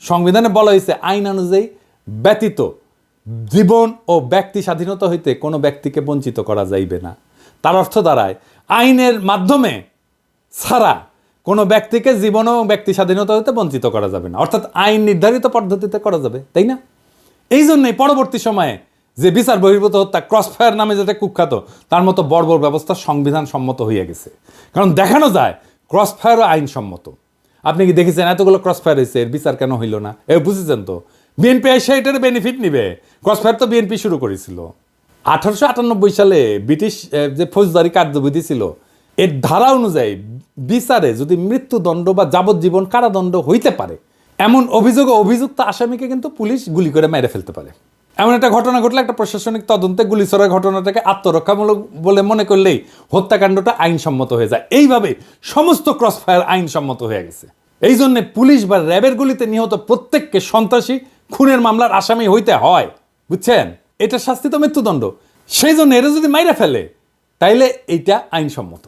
সংবিধানে বলা হয়েছে আইন অনুযায়ী ব্যতীত জীবন ও ব্যক্তি স্বাধীনতা হইতে কোনো ব্যক্তিকে বঞ্চিত করা যাইবে না। তার অর্থ দাঁড়ায় আইনের মাধ্যমে ছাড়া কোনো ব্যক্তিকে জীবন ও ব্যক্তি স্বাধীনতা হইতে বঞ্চিত করা যাবে না, অর্থাৎ আইন নির্ধারিত পদ্ধতিতে করা যাবে, তাই না? এই জন্যই পরবর্তী সময়ে যে বিচার বহির্ভূত হত্যা ক্রসফায়ার নামে যেটা কুখ্যাত, তার মতো বড় বড় ব্যবস্থা সংবিধান সম্মত হয়ে গেছে। কারণ দেখানো যায় ক্রসফায়ারও আইনসম্মত। আপনি কি দেখেছেন এতগুলো ক্রসফায়ার হয়েছে, এর বিচার কেন হইল না? বুঝেছেন তো, বিএনপি এসে এটার বেনিফিট নিবে। ক্রসফায়ার তো বিএনপি শুরু করেছিল। 1898 সালে ব্রিটিশ যে ফৌজদারি কার্যবিধি ছিল, এর ধারা অনুযায়ী বিচারে যদি মৃত্যুদণ্ড বা যাবজ্জীবন কারাদণ্ড হইতে পারে এমন অভিযোগ অভিযুক্ত আসামিকে কিন্তু পুলিশ গুলি করে মেরে ফেলতে পারে। এমন একটা ঘটনা ঘটলে একটা প্রশাসনিক তদন্তে গুলি ছোড়ার ঘটনাটাকে আত্মরক্ষামূলক বলে মনে করলেই হত্যাকাণ্ডটা আইনসম্মত হয়ে যায়। এইভাবে সমস্ত ক্রসফায়ার আইনসম্মত হয়ে গেছে। এই জন্যে পুলিশ বা র্যাবের গুলিতে নিহত প্রত্যেককে সন্ত্রাসী খুনের মামলার আসামি হইতে হয়, বুঝছেন? এটার শাস্তি তো মৃত্যুদণ্ড। সেই জন্য এরা যদি মাইরা ফেলে তাইলে এইটা আইনসম্মত।